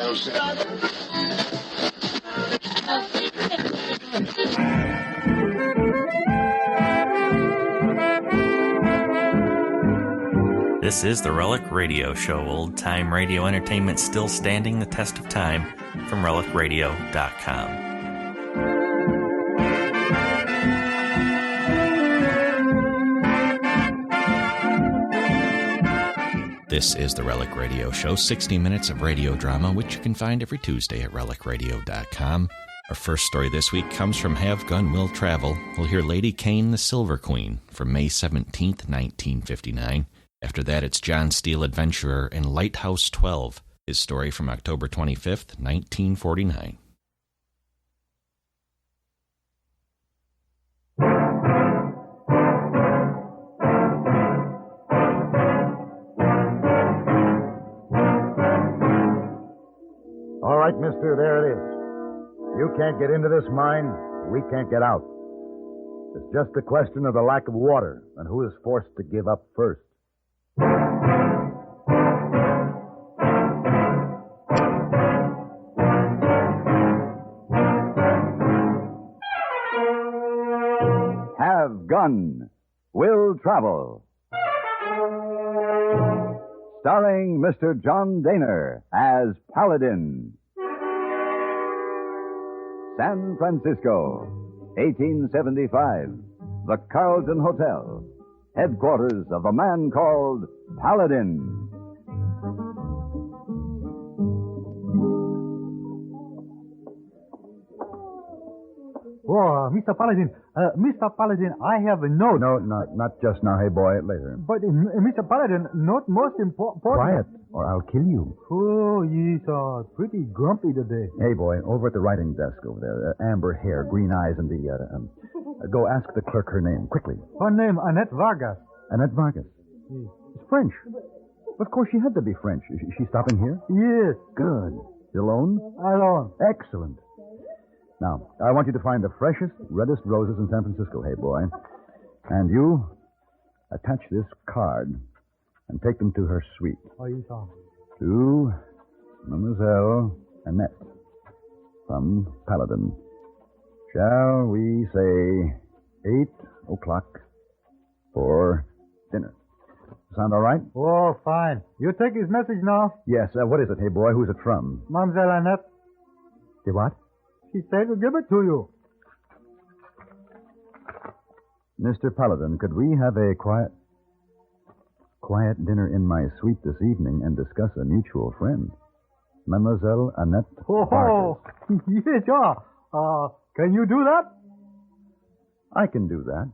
This is the Relic Radio Show, old-time radio entertainment still standing the test of time from relicradio.com. This is the Relic Radio Show, 60 minutes of radio drama, which you can find every Tuesday at relicradio.com. Our first story this week comes from Have Gun Will Travel. We'll hear Lady Kane, the Silver Queen, from May 17th, 1959. After that, it's John Steele, Adventurer, and Lighthouse 12, his story from October 25th, 1949. All right, mister, there it is. You can't get into this mine, we can't get out. It's just a question of the lack of water and who is forced to give up first. Have Gun Will Travel. Starring Mr. John Daner as Paladin. San Francisco, 1875. The Carlton Hotel. Headquarters of a man called Paladin. Oh, Mr. Paladin, I have a note. No, not just now. Hey, boy, later. But, Mr. Paladin, not most important. Quiet, or I'll kill you. Oh, he's pretty grumpy today. Hey, boy, over at the writing desk over there. Amber hair, green eyes, and the, go ask the clerk her name, quickly. Her name, Annette Vargas. Annette Vargas? Yes. It's French. Of course, she had to be French. Is she stopping here? Yes. Good. You alone? Alone. Excellent. Now, I want you to find the freshest, reddest roses in San Francisco, hey, boy. And you attach this card and take them to her suite. Oh, you saw. To Mademoiselle Annette from Paladin. Shall we say 8 o'clock for dinner? Sound all right? Oh, fine. You take his message now? Yes. What is it, hey, boy? Who's it from? Mademoiselle Annette. Say what? She said to give it to you. Mr. Paladin, could we have a quiet dinner in my suite this evening and discuss a mutual friend? Mademoiselle Annette Vargas. Yes, yeah. Can you do that? I can do that.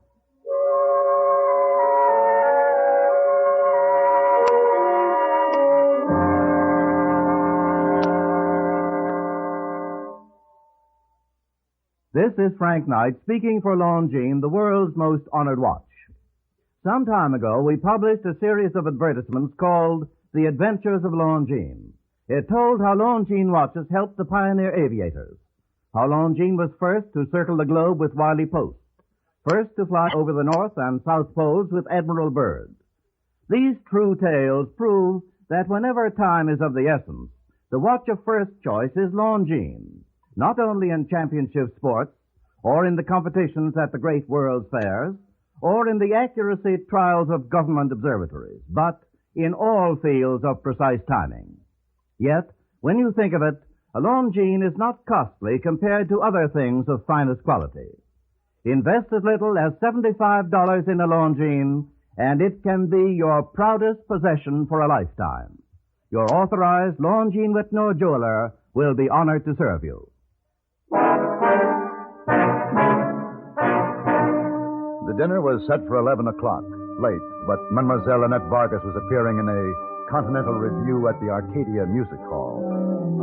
This is Frank Knight speaking for Longines, the world's most honored watch. Some time ago, we published a series of advertisements called The Adventures of Longines. It told how Longines watches helped the pioneer aviators, how Longines was first to circle the globe with Wiley Post, first to fly over the North and South Poles with Admiral Byrd. These true tales prove that whenever time is of the essence, the watch of first choice is Longines. Not only in championship sports, or in the competitions at the great world fairs, or in the accuracy trials of government observatories, but in all fields of precise timing. Yet, when you think of it, a Longines is not costly compared to other things of finest quality. Invest as little as $75 in a Longines, and it can be your proudest possession for a lifetime. Your authorized Longines Whitnor jeweler will be honored to serve you. The dinner was set for 11 o'clock, late, but Mademoiselle Annette Vargas was appearing in a Continental Review at the Arcadia Music Hall.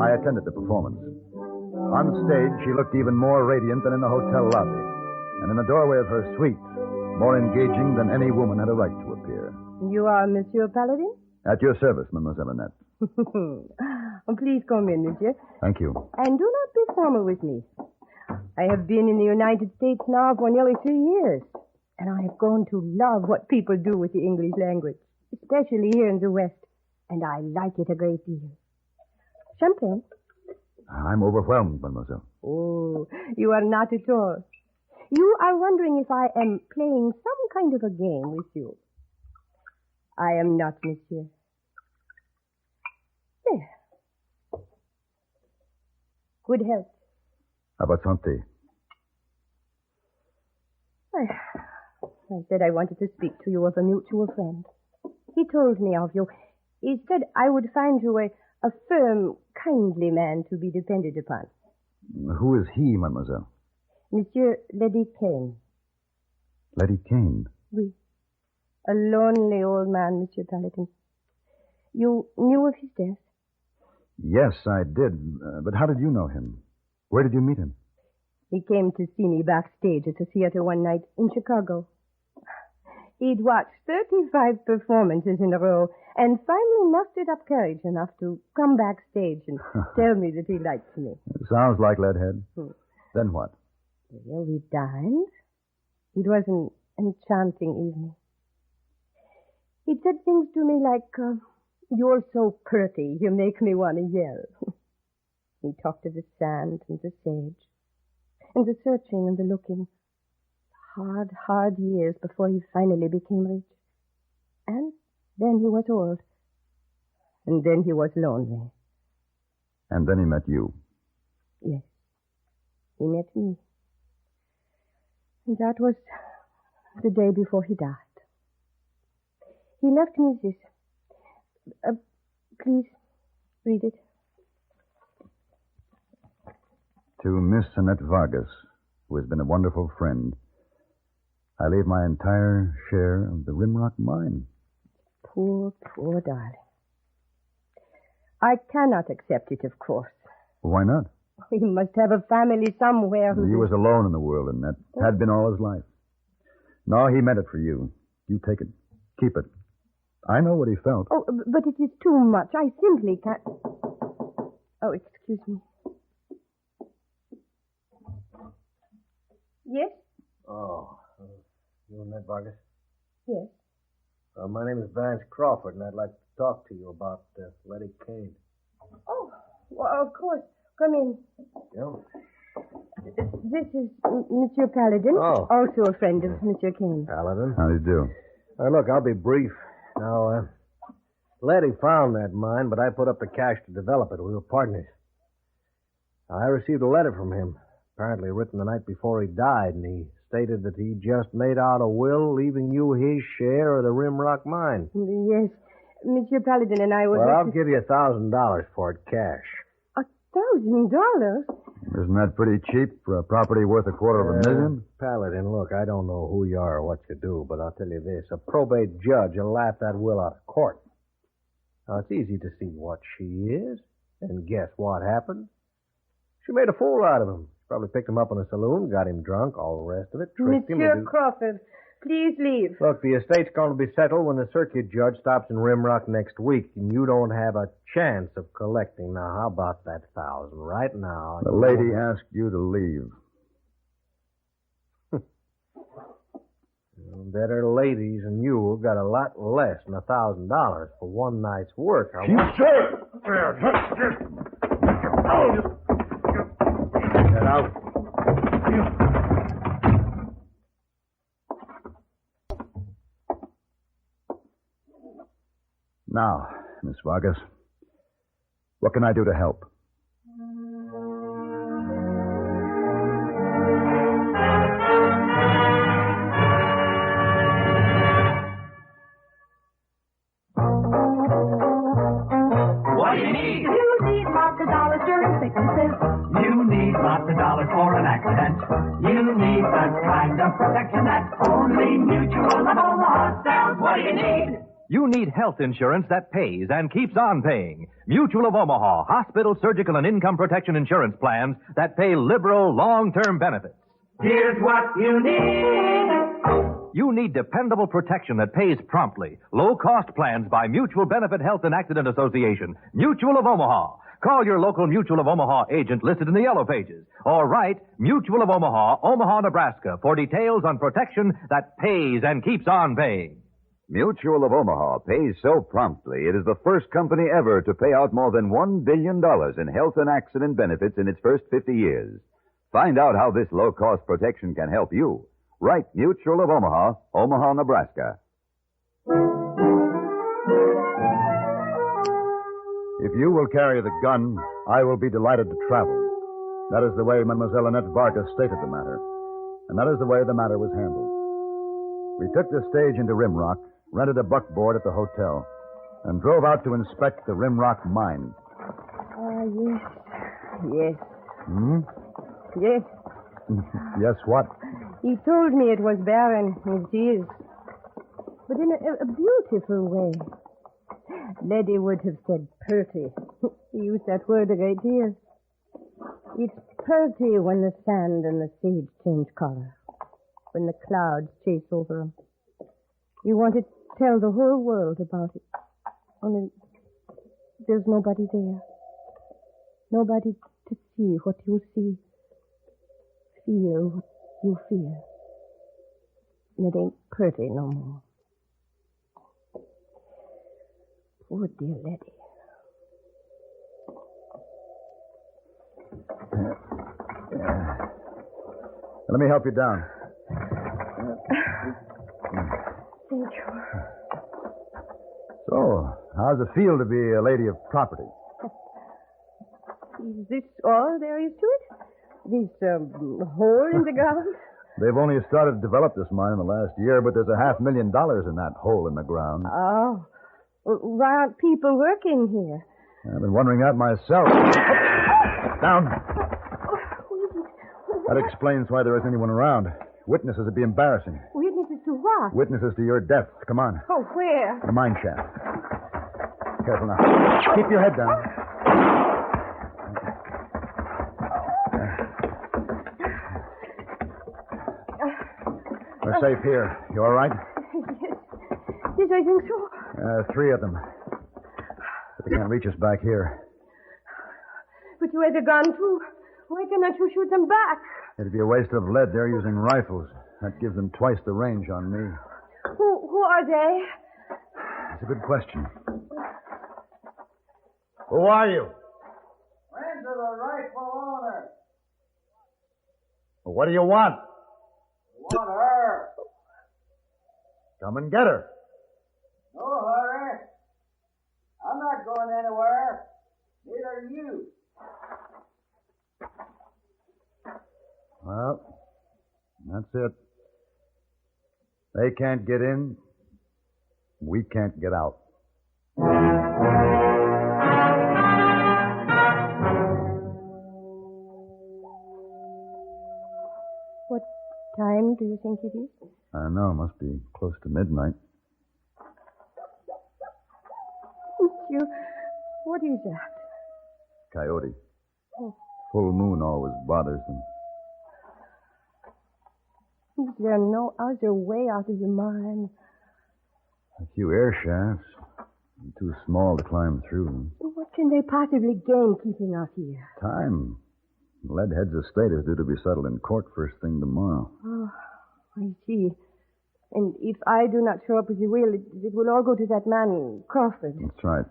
I attended the performance. On stage, she looked even more radiant than in the hotel lobby, and in the doorway of her suite, more engaging than any woman had a right to appear. You are Monsieur Paladin? At your service, Mademoiselle Annette. Please come in, monsieur. Thank you. And do not be formal with me. I have been in the United States now for nearly 3 years, and I have grown to love what people do with the English language, especially here in the West, and I like it a great deal. Champagne? I'm overwhelmed, mademoiselle. Oh, you are not at all. You are wondering if I am playing some kind of a game with you. I am not, monsieur. There. Good health. How about some tea? I said I wanted to speak to you of a mutual friend. He told me of you. He said I would find you a firm, kindly man to be depended upon. Who is he, mademoiselle? Monsieur Lady Kane. Lady Kane? Oui. A lonely old man, Monsieur Paladin. You knew of his death? Yes, I did. But how did you know him? Where did you meet him? He came to see me backstage at the theater one night in Chicago. He'd watched 35 performances in a row and finally mustered up courage enough to come backstage and tell me that he liked me. Sounds like Leadhead. Then what? Well, we dined. It was an enchanting evening. He said things to me like, you're so pretty, you make me want to yell. He talked of the sand and the sage, and the searching and the looking. Hard years before he finally became rich. And then he was old. And then he was lonely. And then he met you. Yes. He met me. And that was the day before he died. He left me this. Please, read it. To Miss Annette Vargas, who has been a wonderful friend, I leave my entire share of the Rimrock mine. Poor darling. I cannot accept it, of course. Why not? He must have a family somewhere who... He was alone in the world, and that had been all his life. No, he meant it for you. You take it. Keep it. I know what he felt. Oh, but it is too much. I simply can't... Oh, excuse me. Yes? Oh, you Annette Vargas? Yes. My name is Vance Crawford, and I'd like to talk to you about Lady Kane. Oh, well, of course. Come in. Yeah? This is Monsieur Paladin, also a friend of Monsieur Kane. Paladin? How do you do? Look, I'll be brief. Now, Letty found that mine, but I put up the cash to develop it. We were partners. I received a letter from him, apparently written the night before he died, and he stated that he just made out a will leaving you his share of the Rimrock mine. Yes. Monsieur Paladin and I would... Well, I'll give you $1,000 for it cash. $1,000? Isn't that pretty cheap for a property worth $250,000? Paladin, look, I don't know who you are or what you do, but I'll tell you this. A probate judge will laugh that will out of court. Now, it's easy to see what she is, and guess what happened? She made a fool out of him. Probably picked him up in a saloon, got him drunk, all the rest of it, tricked him. Monsieur Crawford, please leave. Look, the estate's going to be settled when the circuit judge stops in Rimrock next week, and you don't have a chance of collecting. Now, how about that $1,000 right now? The lady asked you to leave. Better ladies than you got a lot less than $1,000 for one night's work. Get out. Now, Miss Vargas, what can I do to help? What do you need? You need lots of dollars during sicknesses. You need lots of dollars for an accident. You need the kind of protection that only Mutual of Omaha sells. What do you need? You need health insurance that pays and keeps on paying. Mutual of Omaha, hospital, surgical, and income protection insurance plans that pay liberal, long-term benefits. Here's what you need. You need dependable protection that pays promptly. Low-cost plans by Mutual Benefit Health and Accident Association. Mutual of Omaha. Call your local Mutual of Omaha agent listed in the yellow pages. Or write Mutual of Omaha, Omaha, Nebraska for details on protection that pays and keeps on paying. Mutual of Omaha pays so promptly it is the first company ever to pay out more than $1 billion in health and accident benefits in its first 50 years. Find out how this low-cost protection can help you. Write Mutual of Omaha, Omaha, Nebraska. If you will carry the gun, I will be delighted to travel. That is the way Mademoiselle Annette Vargas stated the matter. And that is the way the matter was handled. We took the stage into Rimrock, rented a buckboard at the hotel, and drove out to inspect the Rimrock mine. Yes. Yes. Hmm? Yes. Yes, what? He told me it was barren. It is. But in a beautiful way. Lady would have said purty. He used that word a great deal. It's purty when the sand and the sage change color. When the clouds chase over them. You want to tell the whole world about it. Only there's nobody there. Nobody to see what you see. Feel what you feel. And it ain't pretty no more. Poor dear Letty. Let me help you down. Thank you. So, how's it feel to be a lady of property? Is this all there is to it? This hole in the ground? They've only started to develop this mine in the last year, but there's $500,000 in that hole in the ground. Oh. Why aren't people working here? I've been wondering that myself. Down. That explains why there isn't anyone around. Witnesses would be embarrassing. Witnesses to what? Witnesses to your death. Come on. Oh, where? The mine shaft. Careful now. Keep your head down. We're safe here. You all right? Yes, I think so. 3 of them. But they can't reach us back here. But you had a gun, too. Why cannot you shoot them back? It'd be a waste of lead. They're using rifles. That gives them twice the range on me. Who are they? That's a good question. Who are you? Friends of the rightful owner. Well, what do you want? We want her. Come and get her. No hurry. I'm not going anywhere. Neither are you. Well, that's it. They can't get in. We can't get out. What time do you think it is? I don't know. It must be close to midnight. What is that? Coyote. Oh. Full moon always bothers them. Is there no other way out of the mine? A few air shafts. Too small to climb through. What can they possibly gain keeping us here? Time. Leadhead's estate is due to be settled in court first thing tomorrow. Oh, I see. And if I do not show up as you will, it will all go to that man, Crawford. That's right.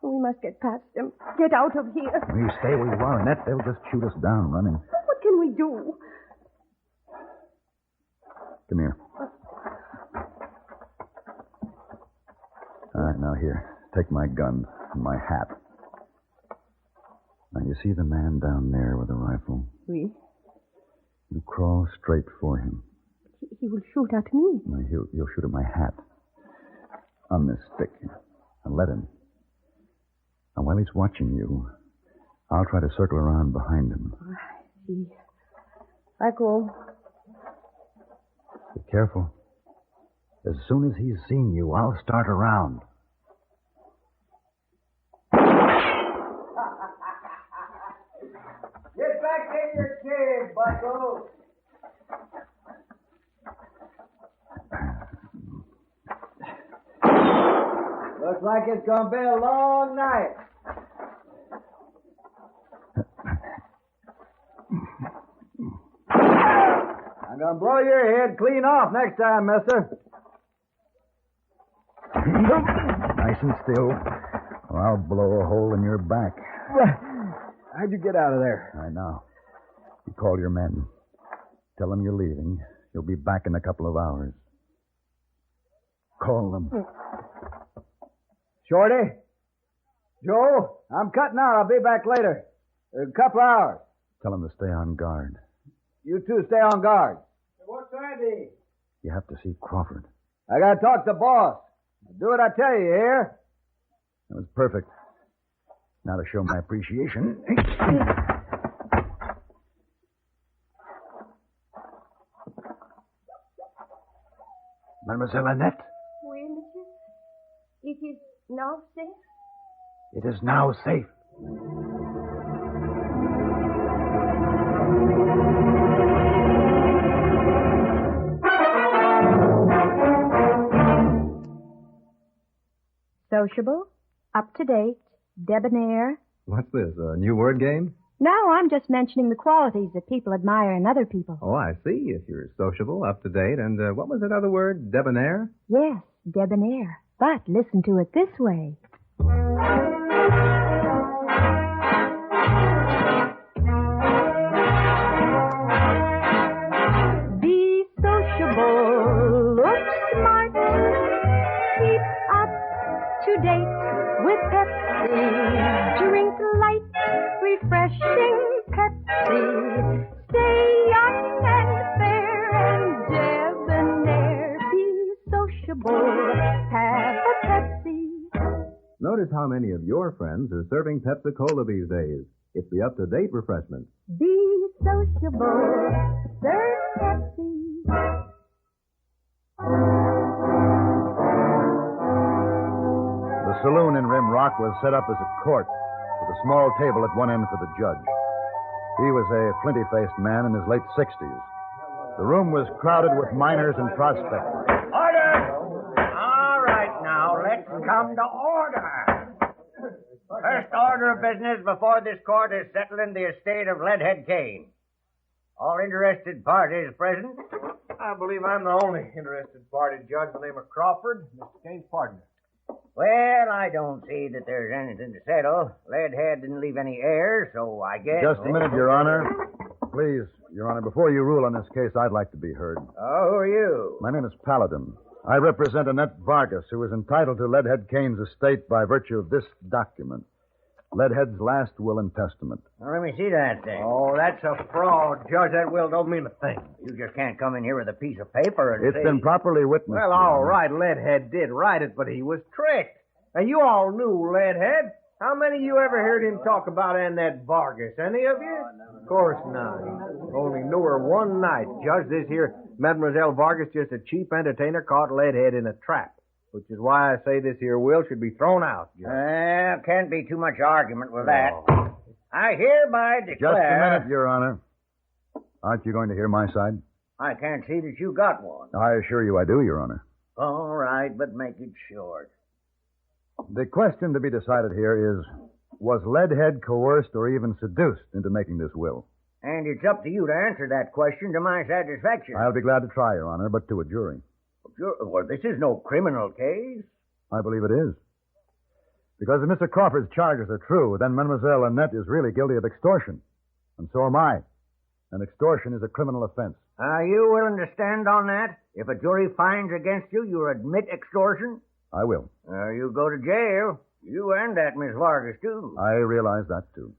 We must get past them. Get out of here. You stay where you are, Annette. They'll just shoot us down running. What can we do? Come here. All right, now here. Take my gun and my hat. Now, you see the man down there with the rifle? Oui. You crawl straight for him. He will shoot at me. No, he'll shoot at my hat. On this stick. And let him. And while he's watching you, I'll try to circle around behind him. I see. I go. Be careful. As soon as he's seen you, I'll start around. Get back in your cave, bucko. Looks like it's going to be a long night. I I'm going to blow your head clean off next time, mister. Nice and still, or I'll blow a hole in your back. How'd you get out of there? Right now. You call your men. Tell them you're leaving. You'll be back in a couple of hours. Call them. Shorty? Joe, I'm cutting out. I'll be back later. A couple of hours. Tell them to stay on guard. You two stay on guard. What's that? You have to see Crawford. I got to talk to the boss. Do what I tell you, here. That was perfect. Now to show my appreciation. Mademoiselle Annette, Oui, monsieur. It is now safe? it is now safe. Sociable, up-to-date, debonair. What's this, a new word game? No, I'm just mentioning the qualities that people admire in other people. Oh, I see. If you're sociable, up-to-date, and what was that other word? Debonair? Yes, debonair. But listen to it this way. Be sociable, look smart, keep up to date with Pepsi. Drink light, refreshing Pepsi. Stay young and fair and debonair. Be sociable, have a Pepsi. Notice how many of your friends are serving Pepsi-Cola these days. It's the up-to-date refreshment. Be sociable, serve Pepsi. The saloon in Rim Rock was set up as a court, with a small table at one end for the judge. He was a flinty-faced man in his late 60s. The room was crowded with miners and prospectors. Order! All right, now, let's come to order. First order of business before this court is settling the estate of Leadhead Kane. All interested parties present? I believe I'm the only interested party, Judge. The name of Crawford, Mr. Kane's partner. Well, I don't see that there's anything to settle. Leadhead didn't leave any heirs, so I guess... Just a minute, Your Honor. Please, Your Honor, before you rule on this case, I'd like to be heard. Oh, who are you? My name is Paladin. I represent Annette Vargas, who is entitled to Leadhead Kane's estate by virtue of this document. Leadhead's last will and testament. Well, let me see that thing. Oh, that's a fraud, Judge. That will don't mean a thing. You just can't come in here with a piece of paper and It's say... been properly witnessed. Well, Your all Honor. right, Leadhead did write it, but he was tricked. And you all knew Leadhead. How many of you ever heard him talk about Annette Vargas? Any of you? Of course not. He only knew her one night. Judge, this here Mademoiselle Vargas just a cheap entertainer caught Leadhead in a trap. Which is why I say this here will should be thrown out, Judge. Well, can't be too much argument with that. I hereby declare... Just a minute, Your Honor. Aren't you going to hear my side? I can't see that you got one. I assure you I do, Your Honor. All right, but make it short. The question to be decided here is, was Leadhead coerced or even seduced into making this will? And it's up to you to answer that question to my satisfaction. I'll be glad to try, Your Honor, but to a jury. Well, this is no criminal case. I believe it is. Because if Mr. Crawford's charges are true, then Mademoiselle Annette is really guilty of extortion. And so am I. And extortion is a criminal offense. Are you willing to stand on that? If a jury finds against you, you admit extortion? I will. You go to jail. You and that Miss Vargas, too. I realize that, too.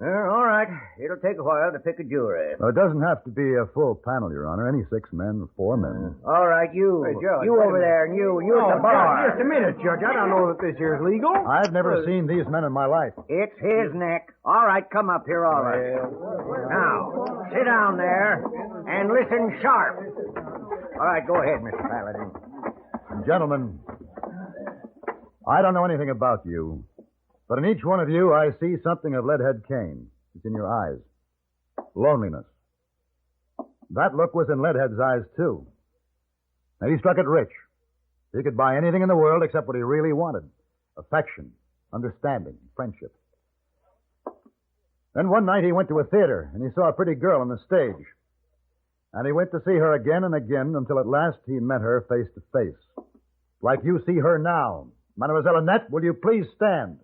All right. It'll take a while to pick a jury. It doesn't have to be a full panel, Your Honor. Any 6 men or 4 men. All right, you. Hey, Judge, you wait a over minute. there, and you at the bar. Just a minute, Judge. I don't know that this here is legal. I've never seen these men in my life. It's his neck. All right, come up here, all right. Now, sit down there and listen sharp. All right, go ahead, Mr. Paladin. Gentlemen, I don't know anything about you, but in each one of you I see something of Leadhead Kane. It's in your eyes. Loneliness. That look was in Leadhead's eyes, too. Now, he struck it rich. He could buy anything in the world except what he really wanted. Affection, understanding, friendship. Then one night he went to a theater, and he saw a pretty girl on the stage. And he went to see her again and again until at last he met her face to face. Like you see her now. Mademoiselle Annette, will you please stand?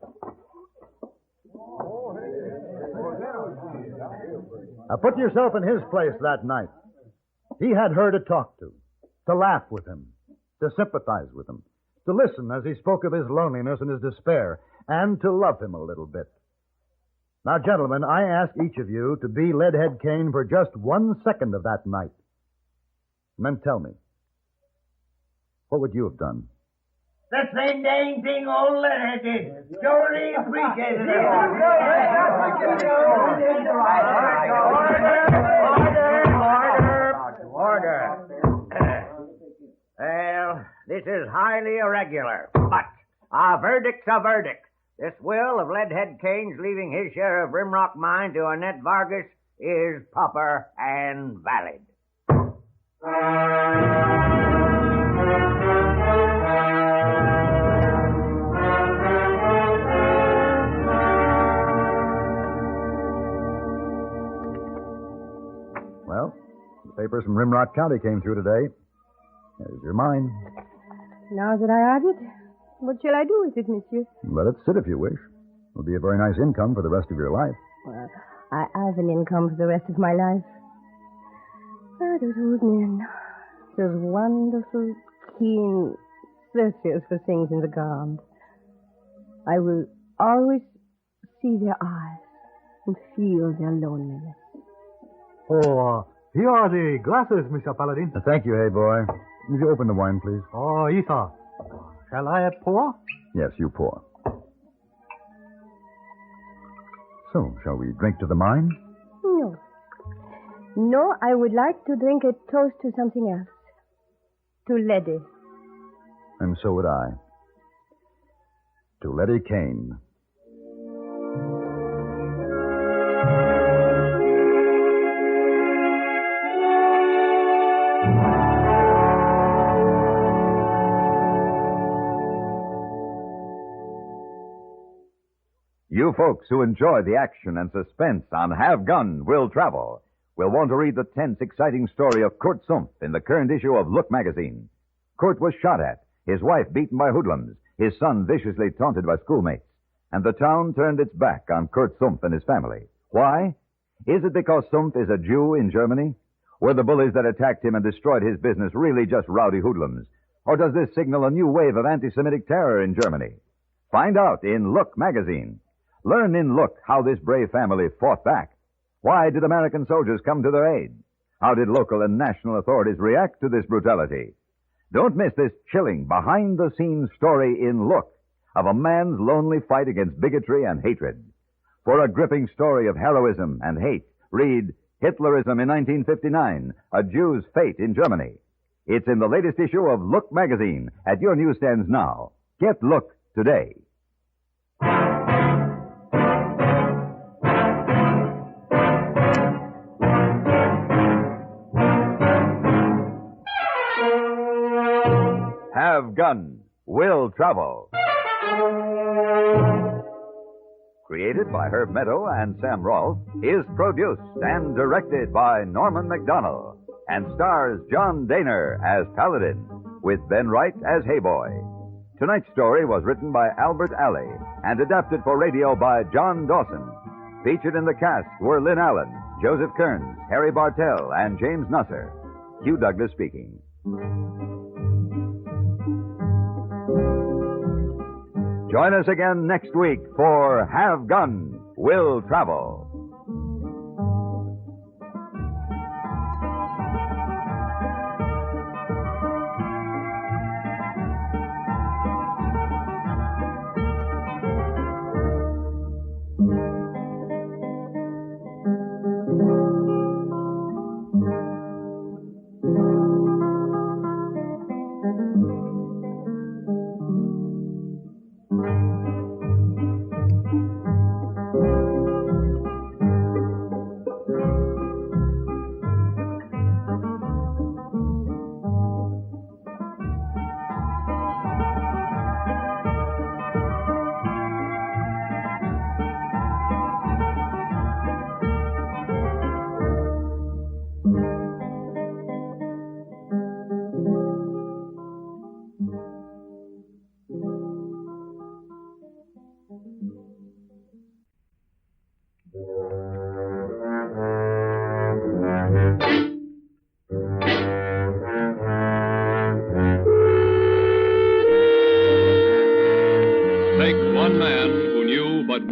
Now put yourself in his place that night. He had her to talk to laugh with him, to sympathize with him, to listen as he spoke of his loneliness and his despair, and to love him a little bit. Now, gentlemen, I ask each of you to be Leadhead Kane for just 1 second of that night. And then tell me, what would you have done? The same dang thing old Leonard did. Surely appreciated it. Order. Well, this is highly irregular, but a verdict's a verdict. This will of Leadhead Kane's leaving his share of Rimrock Mine to Annette Vargas is proper and valid. Well, the papers from Rimrock County came through today. There's your mine. Now that I have it, what shall I do with it, monsieur? Let it sit if you wish. It'll be a very nice income for the rest of your life. Well, I have an income for the rest of my life. Ah, those old men. Those wonderful, keen searchers for things in the ground. I will always see their eyes and feel their loneliness. Oh, here are the glasses, Mr. Paladin. Thank you, hey boy. Would you open the wine, please? Oh, yes, sir. Shall I pour? Yes, you pour. So, shall we drink to the mine? No. No, I would like to drink a toast to something else. To Lady. And so would I. To Lady Kane. You folks who enjoy the action and suspense on Have Gun Will Travel will want to read the tense, exciting story of Kurt Sumpf in the current issue of Look magazine. Kurt was shot at, his wife beaten by hoodlums, his son viciously taunted by schoolmates, and the town turned its back on Kurt Sumpf and his family. Why? Is it because Sumpf is a Jew in Germany? Were the bullies that attacked him and destroyed his business really just rowdy hoodlums? Or does this signal a new wave of anti-Semitic terror in Germany? Find out in Look magazine. Learn in Look how this brave family fought back. Why did American soldiers come to their aid? How did local and national authorities react to this brutality? Don't miss this chilling, behind-the-scenes story in Look of a man's lonely fight against bigotry and hatred. For a gripping story of heroism and hate, read Hitlerism in 1959, A Jew's Fate in Germany. It's in the latest issue of Look magazine at your newsstands now. Get Look today. Have Gun Will Travel. Created by Herb Meadow and Sam Rolfe, is produced and directed by Norman McDonnell, and stars John Daner as Paladin, with Ben Wright as Hayboy. Tonight's story was written by Albert Alley and adapted for radio by John Dawson. Featured in the cast were Lynn Allen, Joseph Kearns, Harry Bartell, and James Nusser. Hugh Douglas speaking. Join us again next week for Have Gun Will Travel.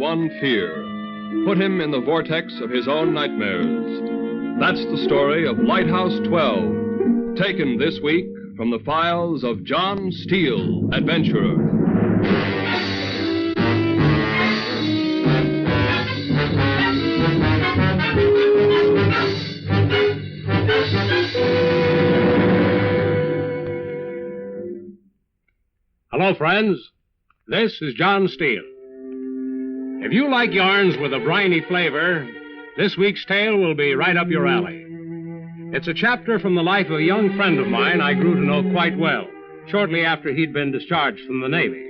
one fear, put him in the vortex of his own nightmares. That's the story of Lighthouse 12, taken this week from the files of John Steele, adventurer. Hello, friends. This is John Steele. If you like yarns with a briny flavor, this week's tale will be right up your alley. It's a chapter from the life of a young friend of mine I grew to know quite well, shortly after he'd been discharged from the Navy.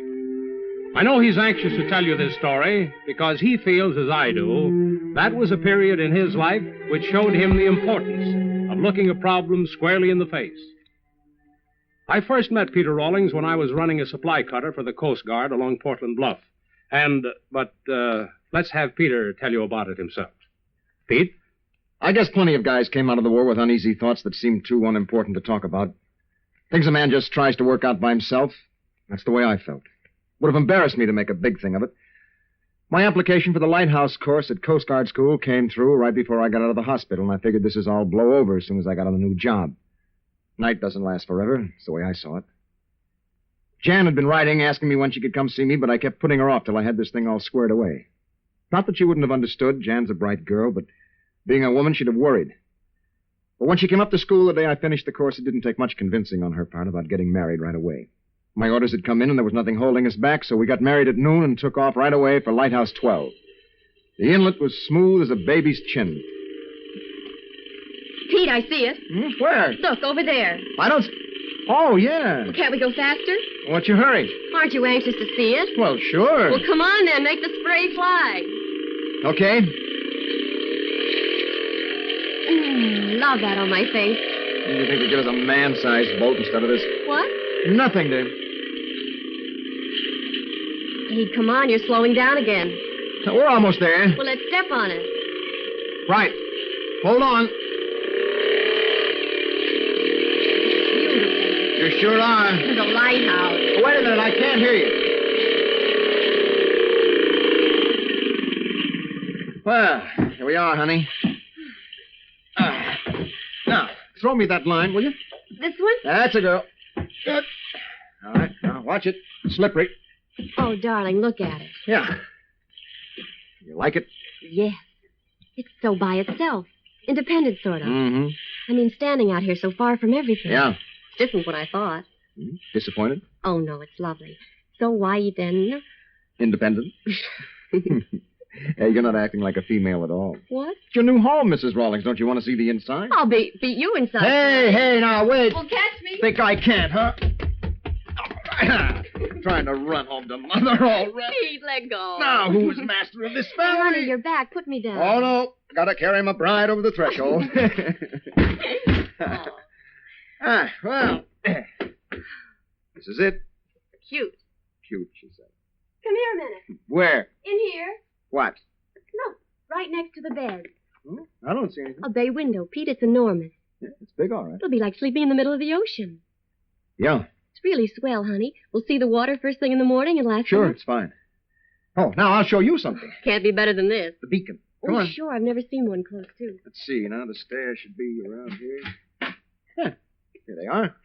I know he's anxious to tell you this story because he feels, as I do, that was a period in his life which showed him the importance of looking a problem squarely in the face. I first met Peter Rawlings when I was running a supply cutter for the Coast Guard along Portland Bluff. But let's have Peter tell you about it himself. Pete? I guess plenty of guys came out of the war with uneasy thoughts that seemed too unimportant to talk about. Things a man just tries to work out by himself. That's the way I felt. Would have embarrassed me to make a big thing of it. My application for the Lighthouse course at Coast Guard School came through right before I got out of the hospital, and I figured this is all blow over as soon as I got on a new job. Night doesn't last forever. It's the way I saw it. Jan had been writing, asking me when she could come see me, but I kept putting her off till I had this thing all squared away. Not that she wouldn't have understood. Jan's a bright girl, but being a woman, she'd have worried. But when she came up to school the day I finished the course, it didn't take much convincing on her part about getting married right away. My orders had come in, and there was nothing holding us back, so we got married at noon and took off right away for Lighthouse 12. The inlet was smooth as a baby's chin. Pete, I see it. Where? Look, over there. I don't... Oh, yeah. Well, can't we go faster? What's your hurry? Aren't you anxious to see it? Well, sure. Well, come on then. Make the spray fly. Okay. Love that on my face. You think to give us a man-sized boat instead of this? What? Nothing, dear. Pete, come on. You're slowing down again. We're almost there. Well, let's step on it. Right. Hold on. You sure are. There's a lighthouse. Oh, wait a minute, I can't hear you. Well, here we are, honey. Now, throw me that line, will you? This one? That's a girl. Good. All right, now, watch it. It's slippery. Oh, darling, look at it. Yeah. You like it? Yes. It's so by itself. Independent, sort of. Mm-hmm. I mean, standing out here so far from everything. Yeah. It's different what I thought. Disappointed? Oh, no, it's lovely. So white and... Independent? Hey, you're not acting like a female at all. What? It's your new home, Mrs. Rawlings. Don't you want to see the inside? I'll beat you inside. Hey, now, wait. Well, catch me. Think I can't, huh? Trying to run home to Mother already. Pete, let go. Now, who's master of this family? Honey, you're back. Put me down. Oh, no. Gotta carry my bride over the threshold. Well, this is it. Cute. Cute, she said. Come here a minute. Where? In here. What? Look, right next to the bed. I don't see anything. A bay window. Pete, it's enormous. Yeah, it's big, all right. It'll be like sleeping in the middle of the ocean. Yeah. It's really swell, honey. We'll see the water first thing in the morning and last Sure, night. it's fine. Oh, now I'll show you something. Can't be better than this. The beacon. Come on. Sure, I've never seen one close to. Let's see, now the stairs should be around here. Yeah, here they are.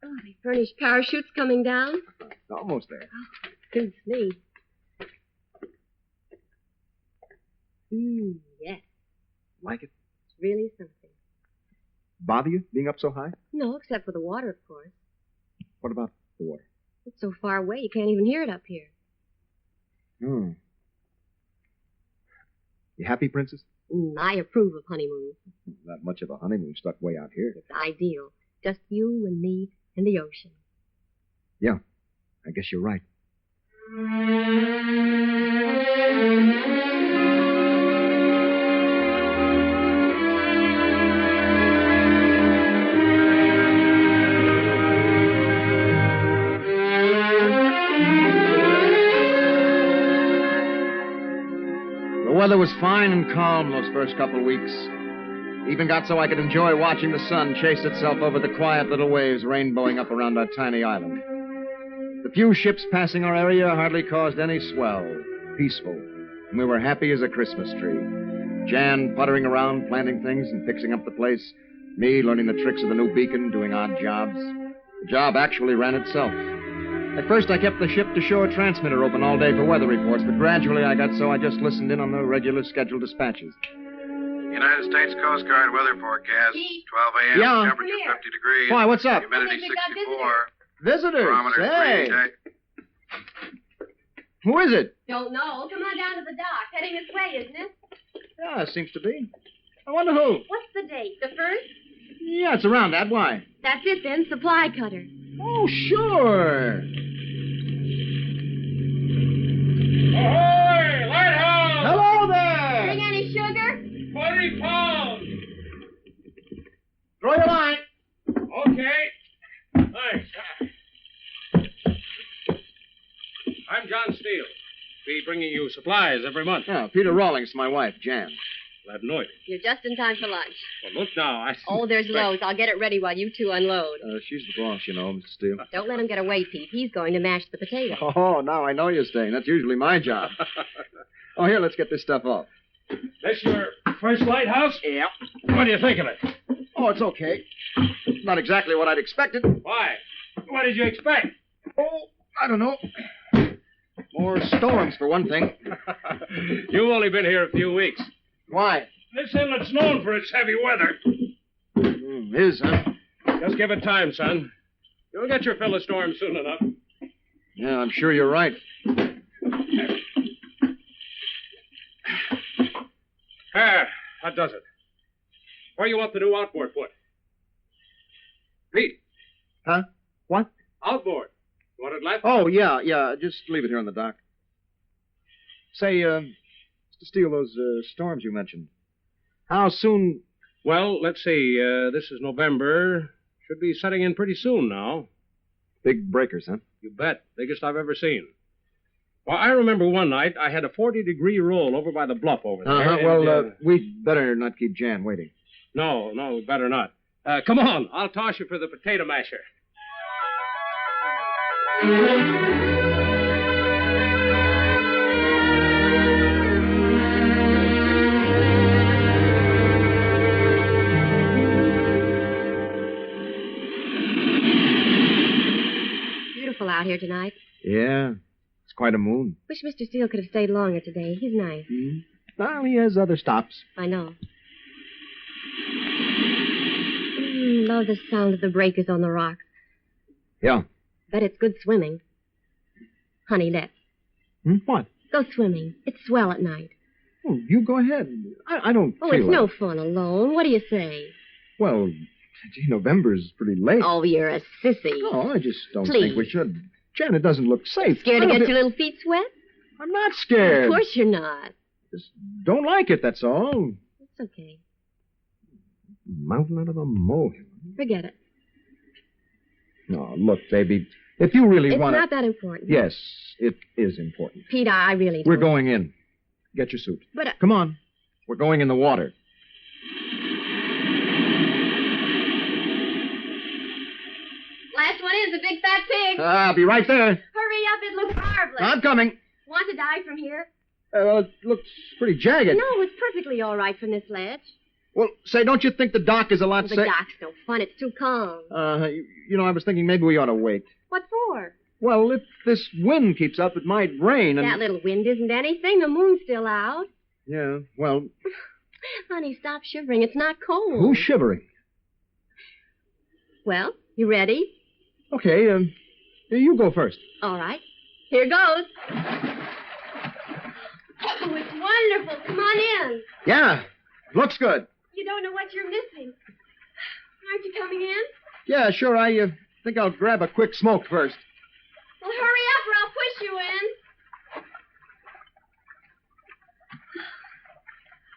Oh, they furnish parachutes coming down. Almost there. Oh, suits me. Yes. Like it? It's really something. Bother you being up so high? No, except for the water, of course. What about the water? It's so far away, you can't even hear it up here. You happy, Princess? I approve of honeymoons. Not much of a honeymoon stuck way out here. It's ideal. Just you and me and the ocean. Yeah, I guess you're right. The weather was fine and calm those first couple weeks. Even got so I could enjoy watching the sun chase itself over the quiet little waves rainbowing up around our tiny island. The few ships passing our area hardly caused any swell. Peaceful. And we were happy as a Christmas tree. Jan puttering around, planting things and fixing up the place. Me learning the tricks of the new beacon, doing odd jobs. The job actually ran itself. At first, I kept the ship-to-shore transmitter open all day for weather reports, but gradually I got so I just listened in on the regular scheduled dispatches. United States Coast Guard weather forecast. 12 a.m. Yeah. Temperature 50 degrees. Why, what's up? Humidity 64. Visitors? Barometer Hey. 3. Who is it? Don't know. Come on down to the dock. Heading this way, isn't it? Yeah, seems to be. I wonder who. What's the date? The 1st? Yeah, it's around that. Why? That's it then. Supply cutter. Oh, sure. Ahoy! Lighthouse! Hello there! Bring any sugar? 20 pounds! Throw your line. Okay. Thanks. I'm John Steele. Be bringing you supplies every month. Yeah, Peter Rawlings, my wife, Jan. Glad to know you. You're just in time for lunch. Well, look now. Oh, there's Lowe's. I'll get it ready while you two unload. She's the boss, you know, Mr. Steele. Don't let him get away, Pete. He's going to mash the potato. Oh, now I know you're staying. That's usually my job. Oh, here, let's get this stuff off. This your first lighthouse? Yeah. What do you think of it? Oh, it's okay. Not exactly what I'd expected. Why? What did you expect? Oh, I don't know. More storms, for one thing. You've only been here a few weeks. Why? This inlet's known for its heavy weather. Is, huh? Just give it time, son. You'll get your fill of storms soon enough. Yeah, I'm sure you're right. That does it. Where you want the new outboard put? Pete. Huh? What? Outboard. You want it left? Oh, yeah. Just leave it here on the dock. Say, Mr. Steele, those storms you mentioned. How soon? Well, let's see. This is November. Should be setting in pretty soon now. Big breakers, huh? You bet. Biggest I've ever seen. Well, I remember one night I had a 40-degree roll over by the bluff over there. Uh-huh. Well, we'd better not keep Jan waiting. No, better not. Come on. I'll toss you for the potato masher. Beautiful out here tonight. Yeah. It's quite a moon. Wish Mr. Steele could have stayed longer today. He's nice. Well, he has other stops. I know. Love the sound of the breakers on the rocks. Yeah. Bet it's good swimming. Honey, let's. What? Go swimming. It's swell at night. Oh, you go ahead. I don't Oh, feel it's like... no fun alone. What do you say? Well, gee, November's pretty late. Oh, you're a sissy. No, I just don't Please. think we should. Jan, it doesn't look safe. Scared I to don't get thi- your little feet sweat? I'm not scared. Of course you're not. Just don't like it, that's all. It's okay. Mountain out of a molehill. Forget it. No, look, baby, if you really It's want not that important. Yes, it is important. Pete, I really We're don't. going in. Get your suit. But Come on. We're going in the water. last one is a big fat pig. I'll be right there. Hurry up, it looks marvelous. I'm coming. Want to die from here? It looks pretty jagged. No, it's perfectly all right from this ledge. Well, say, don't you think the dock is a lot The safe? dock's no fun. It's too calm. You know, I was thinking maybe we ought to wait. What for? Well, if this wind keeps up, it might rain and... That little wind isn't anything. The moon's still out. Yeah, well, Honey, stop shivering. It's not cold. who's shivering? Well, you ready? Okay, you go first. All right. Here goes. Oh, it's wonderful. Come on in. Yeah, looks good. You don't know what you're missing. Aren't you coming in? Yeah, sure, I think I'll grab a quick smoke first. Well, hurry up or I'll push you in.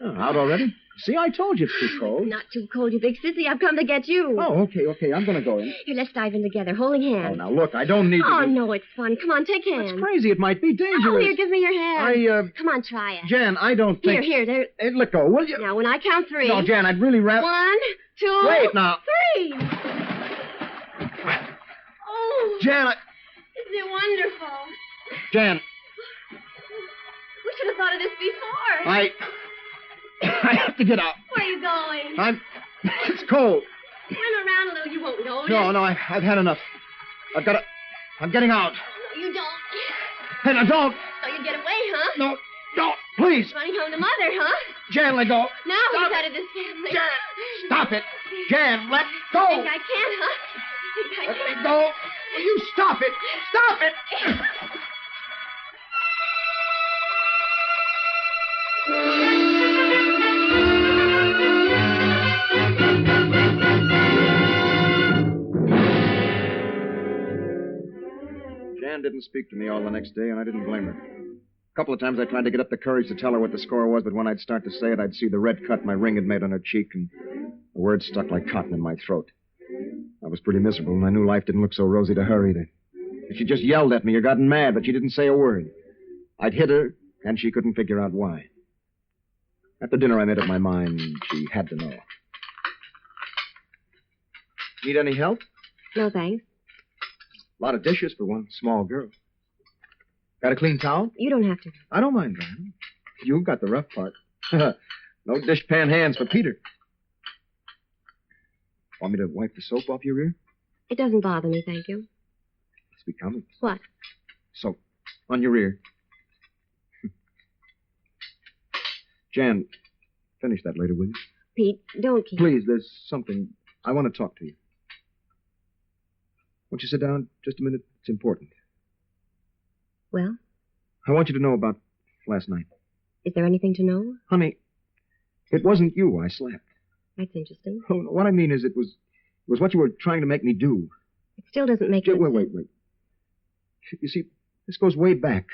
Oh, out already? See, I told you it's too cold. Not too cold, you big sissy. I've come to get you. Oh, okay, I'm going to go in. Here, let's dive in together, holding hands. Oh, now, look, I don't need to... Oh, no, it's fun. Come on, take hands. It's crazy. It might be dangerous. Oh, here, give me your hand. I, Come on, try it. Jan, I don't think... Here, there. Hey, let go, will you? Now, when I count three. No, Jan, I'd really rather... 1, 2... Wait, now. 3. Oh. Jan, Isn't it Jan. We should have thought of this before. I have to get out. Where are you going? It's cold. Swim around a little. You won't notice. No, I've had enough. I'm getting out. No, you don't. And I don't. So you get away, huh? No, please. Running home to Mother, huh? Jan, let go. Now Stop he's out of this family. Jan, stop it. Jan, let go. Think I can, huh? Think I can. Let go. Will you stop it? Stop it. Jan didn't speak to me all the next day, and I didn't blame her. A couple of times I tried to get up the courage to tell her what the score was, but when I'd start to say it, I'd see the red cut my ring had made on her cheek, and the words stuck like cotton in my throat. I was pretty miserable, and I knew life didn't look so rosy to her either. She just yelled at me or gotten mad, but she didn't say a word. I'd hit her, and she couldn't figure out why. After dinner, I made up my mind she had to know. Need any help? No, thanks. A lot of dishes for one small girl. Got a clean towel? You don't have to. I don't mind, Van. You've got the rough part. No dishpan hands for Peter. Want me to wipe the soap off your ear? It doesn't bother me, thank you. It's becoming. What? Soap. On your ear. Jan, finish that later, will you? Pete, don't keep... Please, there's something. I want to talk to you. Won't you sit down just a minute? It's important. Well? I want you to know about last night. Is there anything to know? Honey, it wasn't you I slapped. That's interesting. Oh, no, what I mean is it was what you were trying to make me do. It still doesn't make sense. Wait. You see, this goes way back.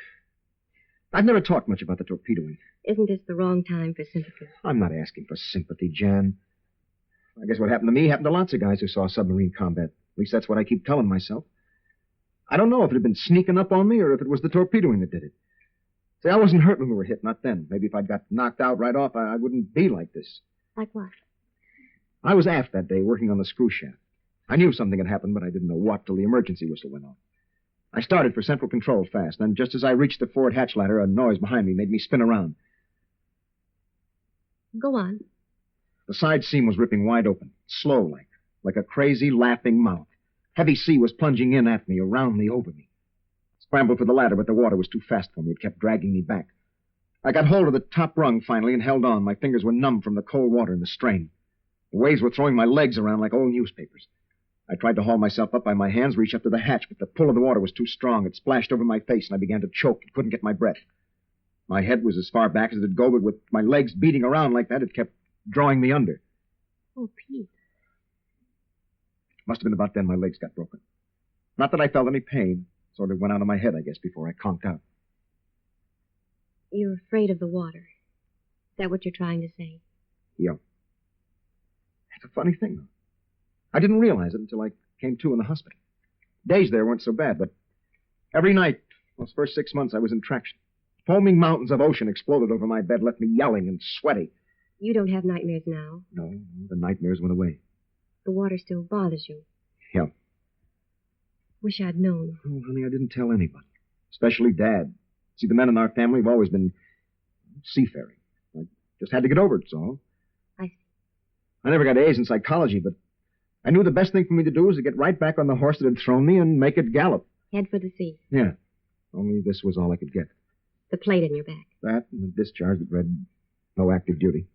I've never talked much about the torpedoing. Isn't this the wrong time for sympathy? I'm not asking for sympathy, Jan. I guess what happened to me happened to lots of guys who saw submarine combat. At least that's what I keep telling myself. I don't know if it had been sneaking up on me or if it was the torpedoing that did it. See, I wasn't hurt when we were hit, not then. Maybe if I'd got knocked out right off, I wouldn't be like this. Like what? I was aft that day working on the screw shaft. I knew something had happened, but I didn't know what till the emergency whistle went off. I started for central control fast. Then just as I reached the forward hatch ladder, a noise behind me made me spin around. Go on. The side seam was ripping wide open, slow like a crazy, laughing mouth. Heavy sea was plunging in at me, around me, over me. Scrambled for the ladder, but the water was too fast for me. It kept dragging me back. I got hold of the top rung finally and held on. My fingers were numb from the cold water and the strain. The waves were throwing my legs around like old newspapers. I tried to haul myself up by my hands, reach up to the hatch, but the pull of the water was too strong. It splashed over my face, and I began to choke and couldn't get my breath. My head was as far back as it'd go, but with my legs beating around like that, it kept drawing me under. Oh, Pete. Must have been about then my legs got broken. Not that I felt any pain. Sort of went out of my head, I guess, before I conked out. You're afraid of the water. Is that what you're trying to say? Yeah. It's a funny thing, though. I didn't realize it until I came to in the hospital. Days there weren't so bad, but every night, those first 6 months, I was in traction. Foaming mountains of ocean exploded over my bed, left me yelling and sweaty. You don't have nightmares now? No, the nightmares went away. The water still bothers you? Yeah. Wish I'd known. Oh, honey, I didn't tell anybody. Especially Dad. See, the men in our family have always been seafaring. I just had to get over it, so. I see. I never got A's in psychology, but I knew the best thing for me to do was to get right back on the horse that had thrown me and make it gallop. Head for the sea. Yeah. Only this was all I could get. The plate in your back. That and the discharge that read no active duty.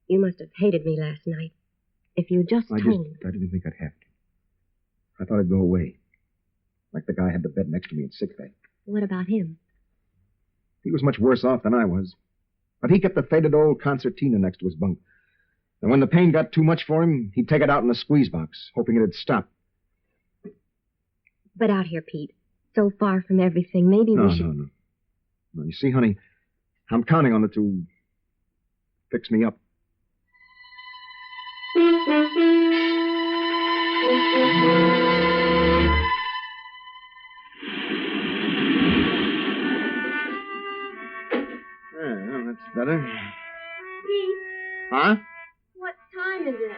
You must have hated me last night. If you just told me. I didn't think I'd have to. I thought I'd go away. Like the guy had the bed next to me in sickbay. What about him? He was much worse off than I was. But he kept the faded old concertina next to his bunk. And when the pain got too much for him, he'd take it out in the squeeze box, hoping it'd stop. But out here, Pete, so far from everything, maybe we should... No, you see, honey, I'm counting on it to fix me up. Well, that's better. Pete? Huh? What time is it?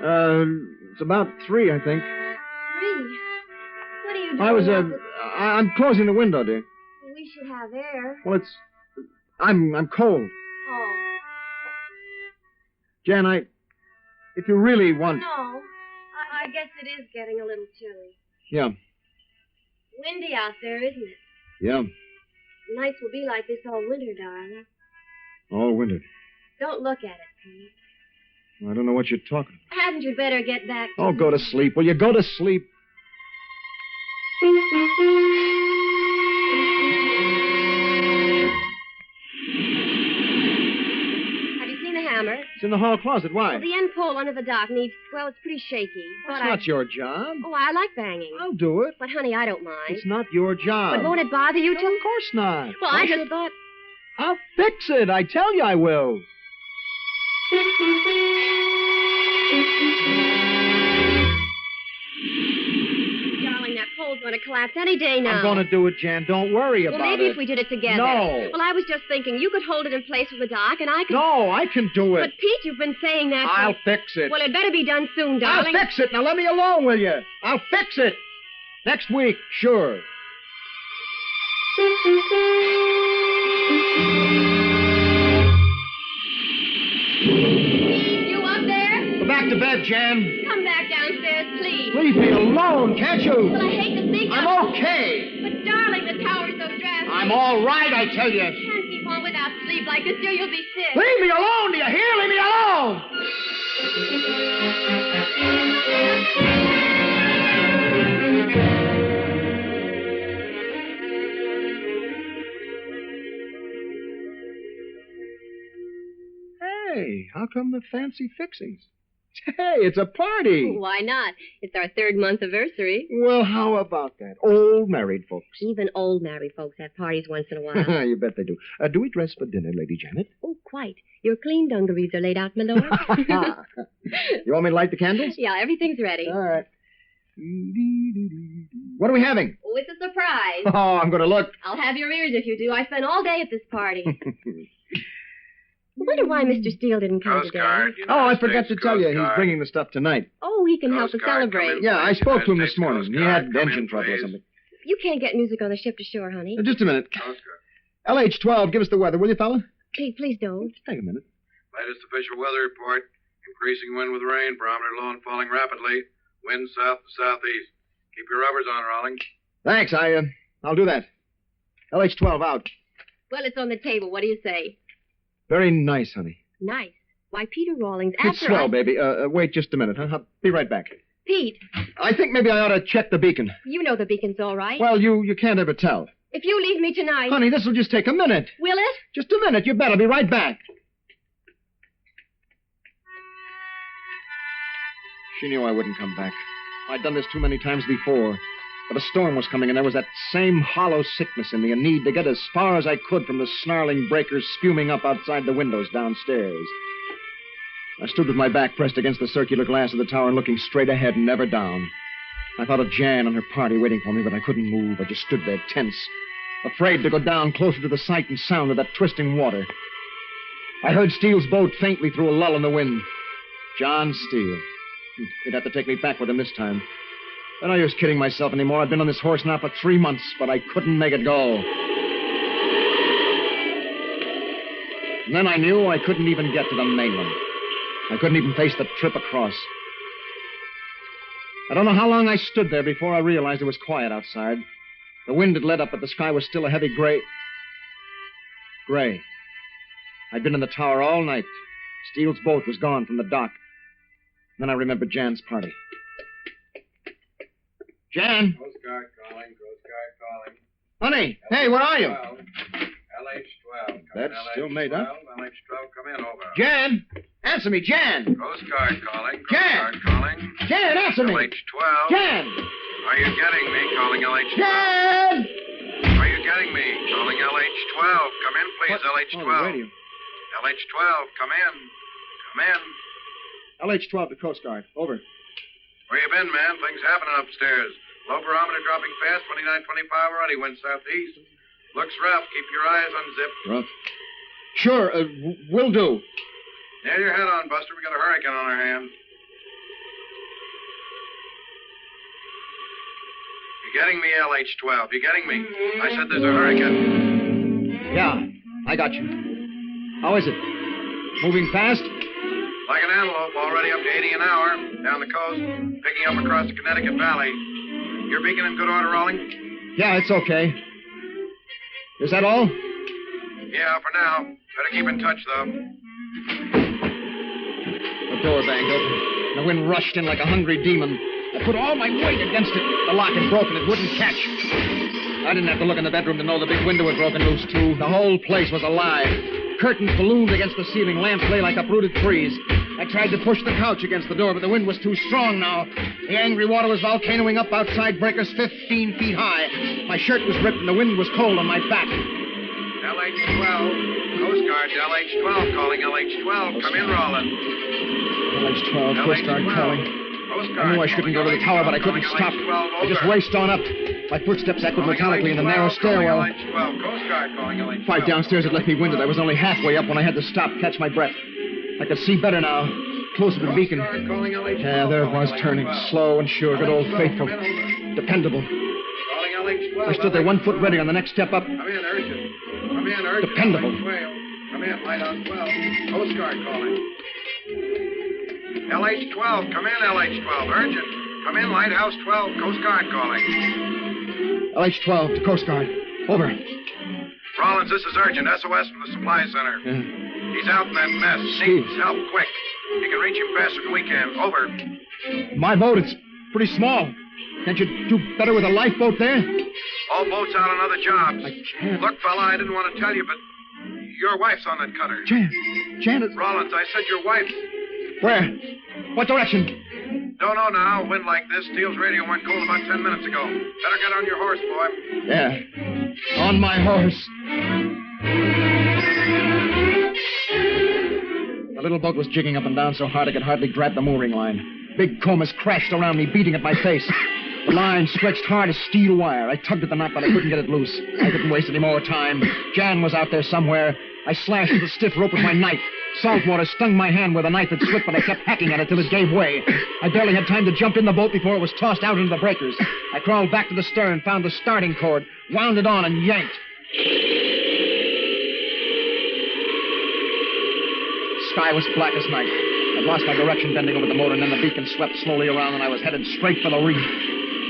It's about 3, I think. 3? What are you I'm closing the window, dear. We should have air. Well, I'm cold. Oh. Jan, if you really want... No. I guess it is getting a little chilly. Yeah. Windy out there, isn't it? Yeah. Nights will be like this all winter, darling. All winter. Don't look at it, Pete. I don't know what you're talking about. Hadn't you better get back to... Oh, go to sleep. Will you go to sleep? Have you seen the hammer? It's in the hall closet. Why? Well, the end pole under the dock needs... Well, it's pretty shaky. That's not your job. Oh, I like banging. I'll do it. But, honey, I don't mind. It's not your job. But won't it bother you to... No, of course not. Well, I just thought... I'll fix it. I tell you I will. Darling, that pole's going to collapse any day now. I'm going to do it, Jan. Don't worry about it. Well, maybe if we did it together. No. Well, I was just thinking, you could hold it in place with the dock, and I could... No, I can do it. But, Pete, you've been saying that... I'll fix it. Well, it better be done soon, darling. I'll fix it. Now let me alone, will you? I'll fix it. Next week, sure. You up there? Go back to bed, Jan. Come back downstairs, please. Leave me alone, can't you? Well, I hate to think I'm of... okay. But, darling, the tower's so drafty. I'm all right, I tell you. You can't keep on without sleep like this, or you'll be sick. Leave me alone, do you hear? Leave me alone. Hey, how come the fancy fixings? Hey, it's a party. Why not? It's our 3rd month anniversary. Well, how about that? Old married folks. Even old married folks have parties once in a while. You bet they do. Do we dress for dinner, Lady Janet? Oh, quite. Your clean dungarees are laid out, my lord. You want me to light the candles? Yeah, everything's ready. All right. What are we having? Oh, it's a surprise. Oh, I'm going to look. I'll have your ears if you do. I spent all day at this party. I wonder why Mr. Steele didn't come today. I forgot to tell you. He's bringing the stuff tonight. Oh, he can help us celebrate. Yeah, I spoke to him this morning. He had engine trouble or something. You can't get music on the ship to shore, honey. Just a minute. LH-12, give us the weather, will you, fella? Please don't. Just take a minute. Latest official weather report. Increasing wind with rain. Barometer low and falling rapidly. Wind south to southeast. Keep your rubbers on, Rawlings. Thanks. I'll do that. LH-12 out. Well, it's on the table. What do you say? Very nice, honey. Nice. Why, Peter Rawlings, It's swell, baby. Wait just a minute, huh? I'll be right back. Pete. I think maybe I ought to check the beacon. You know the beacon's all right. Well, you can't ever tell. If you leave me tonight... Honey, this'll just take a minute. Will it? Just a minute. You bet. I'll be right back. She knew I wouldn't come back. I'd done this too many times before. But a storm was coming, and there was that same hollow sickness in me, a need to get as far as I could from the snarling breakers spuming up outside the windows downstairs. I stood with my back pressed against the circular glass of the tower and looking straight ahead and never down. I thought of Jan and her party waiting for me, but I couldn't move. I just stood there tense, afraid to go down closer to the sight and sound of that twisting water. I heard Steele's boat faintly through a lull in the wind. John Steele. He'd have to take me back with him this time. But I was kidding myself anymore. I'd been on this horse now for 3 months, but I couldn't make it go. And then I knew I couldn't even get to the mainland. I couldn't even face the trip across. I don't know how long I stood there before I realized it was quiet outside. The wind had let up, but the sky was still a heavy gray. I'd been in the tower all night. Steele's boat was gone from the dock. Then I remembered Jan's party. Jan? Coast Guard calling. Honey, hey, where are you? LH-12. That's still made up. LH-12, come in, over. Jan! Answer me, Jan! Coast Guard calling. Jan! Jan, answer me! LH-12. Jan! Are you getting me? Calling LH-12. Jan! Are you getting me? Calling LH-12. Come in, please, LH-12. Oh, radio. LH-12, come in. LH-12 to Coast Guard. Over. Where you been, man? Things happening upstairs. Low barometer dropping fast, 29.25 already. Wind southeast. Looks rough. Keep your eyes unzipped. Rough? Sure, will do. Nail your head on, Buster. We got a hurricane on our hands. Be You getting me, LH-12? You getting me? I said there's a hurricane. Yeah, I got you. How is it? Moving fast? Like an antelope, already up to 80 an hour, down the coast, picking up across the Connecticut Valley. Your beacon in good order, Rolling? Yeah, it's okay. Is that all? Yeah, for now. Better keep in touch, though. The door banged open. The wind rushed in like a hungry demon. I put all my weight against it. The lock had broken. It wouldn't catch. I didn't have to look in the bedroom to know the big window had broken loose, too. The whole place was alive. Curtains ballooned against the ceiling. Lamps lay like uprooted trees. I tried to push the couch against the door, but the wind was too strong now. The angry water was volcanoing up outside breakers 15 feet high. My shirt was ripped and the wind was cold on my back. LH-12. Coast Guard, LH-12 calling. LH-12. Come in, Roland. LH-12, Coast Guard calling. I knew I shouldn't go to the tower, but I couldn't stop. I just raced on up. My footsteps echoed metallically in the narrow stairwell. 5 downstairs had left me winded. I was only halfway up when I had to stop, catch my breath. I could see better now, closer to the beacon. Yeah, there it was, turning, slow and sure, good old faithful, dependable. I stood there 1 foot ready on the next step up. Dependable. Come in, Lighthouse 12. Coast Guard calling. LH-12, come in, LH-12. Urgent. Come in, Lighthouse 12. Coast Guard calling. LH-12 to Coast Guard. Over. Rollins, this is urgent. SOS from the supply center. Yeah. He's out in that mess. Needs help, quick. You can reach him faster than we can. Over. My boat, it's pretty small. Can't you do better with a lifeboat there? All boats out on other jobs. I can't. Look, fella, I didn't want to tell you, but your wife's on that cutter. Janet. Rollins, I said your wife. Where? What direction? Don't know now. Wind like this. Steele's radio went cold about 10 minutes ago. Better get on your horse, boy. Yeah. On my horse. The little boat was jigging up and down so hard I could hardly grab the mooring line. Big combers crashed around me, beating at my face. The line stretched hard as steel wire. I tugged at the knot, but I couldn't get it loose. I couldn't waste any more time. Jan was out there somewhere. I slashed the stiff rope with my knife. Salt water stung my hand where the knife had slipped, but I kept hacking at it till it gave way. I barely had time to jump in the boat before it was tossed out into the breakers. I crawled back to the stern, found the starting cord, wound it on, and yanked. The sky was black as night. I'd lost my direction bending over the motor, and then the beacon swept slowly around, and I was headed straight for the reef.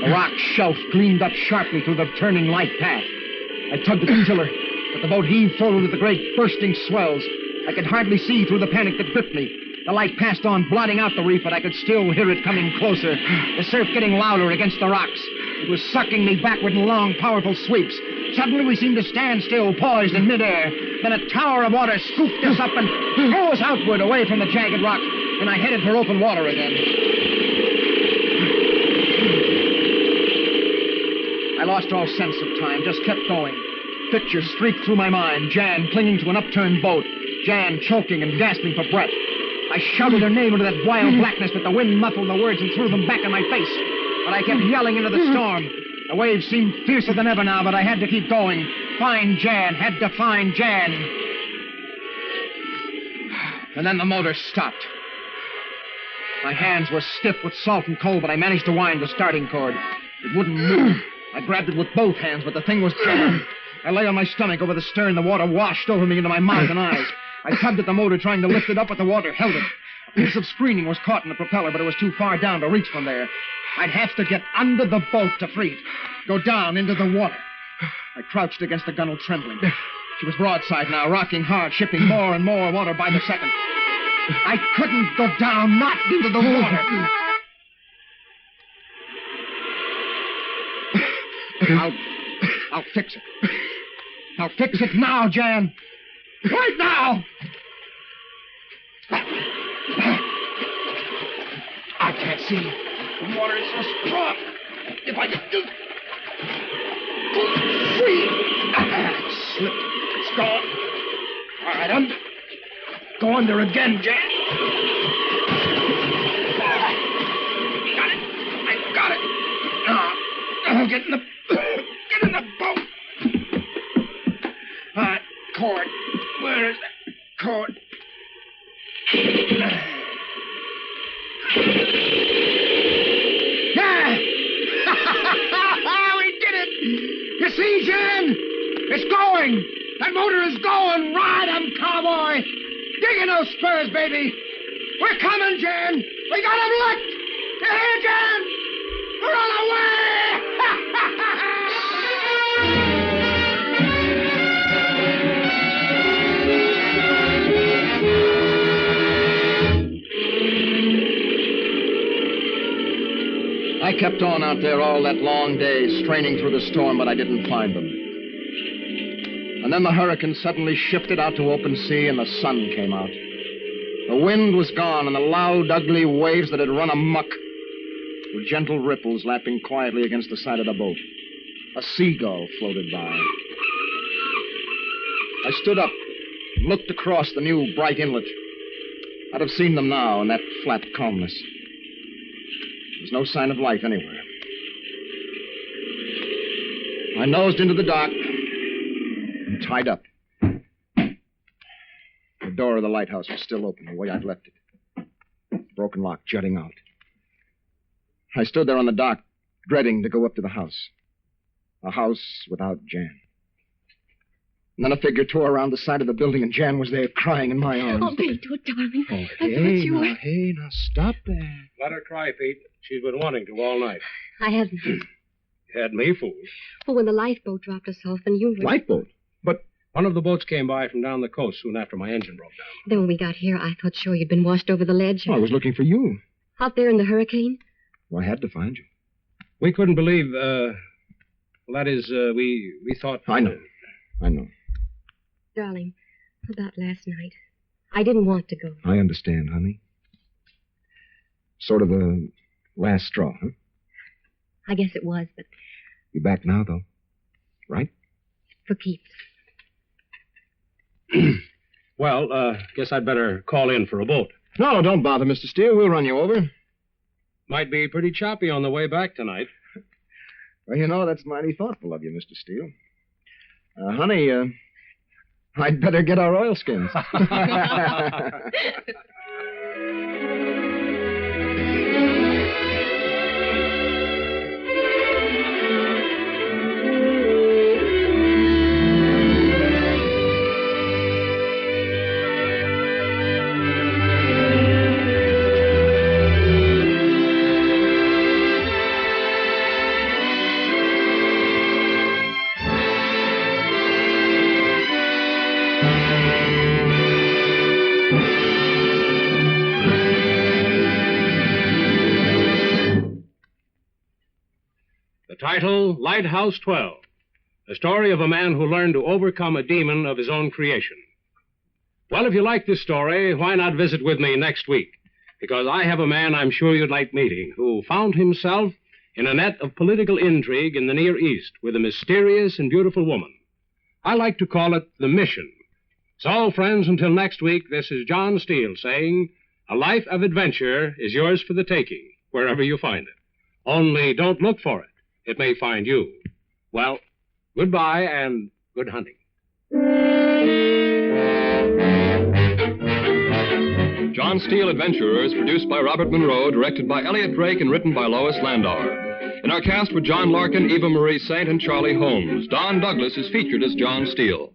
The rock shelf gleamed up sharply through the turning light path. I tugged at the tiller, but the boat heaved forward with the great bursting swells. I could hardly see through the panic that gripped me. The light passed on, blotting out the reef, but I could still hear it coming closer. The surf getting louder against the rocks. It was sucking me backward in long, powerful sweeps. Suddenly we seemed to stand still, poised in midair. Then a tower of water scooped us up and threw us outward away from the jagged rock, and I headed for open water again. I lost all sense of time, just kept going. Pictures streaked through my mind. Jan clinging to an upturned boat. Jan choking and gasping for breath. I shouted her name into that wild blackness, but the wind muffled the words and threw them back in my face. But I kept yelling into the storm. The waves seemed fiercer than ever now, but I had to keep going. Find Jan. Had to find Jan. And then the motor stopped. My hands were stiff with salt and cold, but I managed to wind the starting cord. It wouldn't move. I grabbed it with both hands, but the thing was jammed. I lay on my stomach over the stern. The water washed over me into my mouth and eyes. I tugged at the motor, trying to lift it up, but the water held it. A piece of screening was caught in the propeller, but it was too far down to reach from there. I'd have to get under the boat to free it. Go down into the water. I crouched against the gunwale, trembling. She was broadside now, rocking hard, shipping more and more water by the second. I couldn't go down, not into the water. I'll fix it. I'll fix it now, Jan. Right now! I can't see. The water is so strong. If I could just free. It slipped. It's gone. All right, under. Go under again, Jan. Got it. I got it. Now, get in the boat. All right, cord. Where is that cord? Yeah! We You see, Jan? It's going! That motor is going! Ride 'em, cowboy! Dig in those spurs, baby! We're coming, Jan! We got 'em licked! You hear, Jan? We're on our way! I kept on out there all that long day, straining through the storm, but I didn't find them. And then the hurricane suddenly shifted out to open sea, and the sun came out. The wind was gone, and the loud, ugly waves that had run amok were gentle ripples lapping quietly against the side of the boat. A seagull floated by. I stood up and looked across the new bright inlet. I'd have seen them now in that flat calmness. There was no sign of life anywhere. I nosed into the dock and tied up. The door of the lighthouse was still open, the way I'd left it. Broken lock jutting out. I stood there on the dock, dreading to go up to the house. A house without Jan. And then a figure tore around the side of the building, and Jan was there crying in my arms. Oh, Pete, oh, darling. Oh, I thought you were... now, stop that. Let her cry, Pete. She's been wanting to all night. I haven't. You had me fooled. Well, when the lifeboat dropped us off, and you were... Lifeboat? But one of the boats came by from down the coast soon after my engine broke down. Then when we got here, I thought sure you'd been washed over the ledge. Oh, I was looking for you. Out there in the hurricane? Well, I had to find you. We couldn't believe, that is, we thought... I know. Darling, about last night. I didn't want to go. I understand, honey. Sort of a last straw, huh? I guess it was, but... You're back now, though, right? For keeps. Well, guess I'd better call in for a boat. No, don't bother, Mr. Steele. We'll run you over. Might be pretty choppy on the way back tonight. Well, you know, that's mighty thoughtful of you, Mr. Steele. Honey, I'd better get our oilskins. Title, Lighthouse 12. The story of a man who learned to overcome a demon of his own creation. Well, if you like this story, why not visit with me next week? Because I have a man I'm sure you'd like meeting who found himself in a net of political intrigue in the Near East with a mysterious and beautiful woman. I like to call it The Mission. So, friends, until next week, this is John Steele saying, a life of adventure is yours for the taking, wherever you find it. Only don't look for it. It may find you. Well, goodbye and good hunting. John Steele Adventurers, produced by Robert Monroe, directed by Elliot Drake, and written by Lois Landauer. In our cast were John Larkin, Eva Marie Saint, and Charlie Holmes. Don Douglas is featured as John Steele.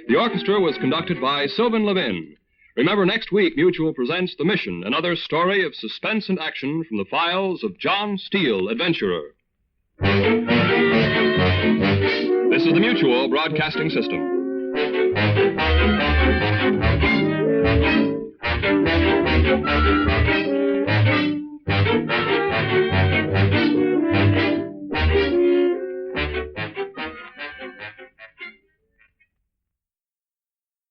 The orchestra was conducted by Sylvan Levin. Remember, next week, Mutual presents The Mission, another story of suspense and action from the files of John Steele, Adventurer. This is the Mutual Broadcasting System.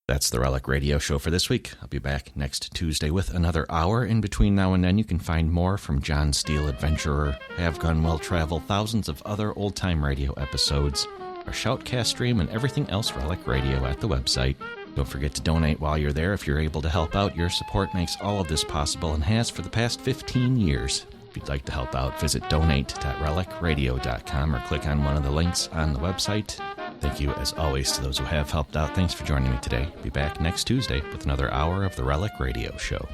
That's the Relic Radio Show for this week. I'll be back next Tuesday with another hour. In between now and then, you can find more from John Steele Adventurer, Have Gun Will Travel, thousands of other old-time radio episodes, our Shoutcast stream, and everything else Relic Radio at the website. Don't forget to donate while you're there. If you're able to help out, your support makes all of this possible and has for the past 15 years. If you'd like to help out, visit donate.relicradio.com or click on one of the links on the website. Thank you, as always, to those who have helped out. Thanks for joining me today. Be back next Tuesday with another hour of the Relic Radio Show.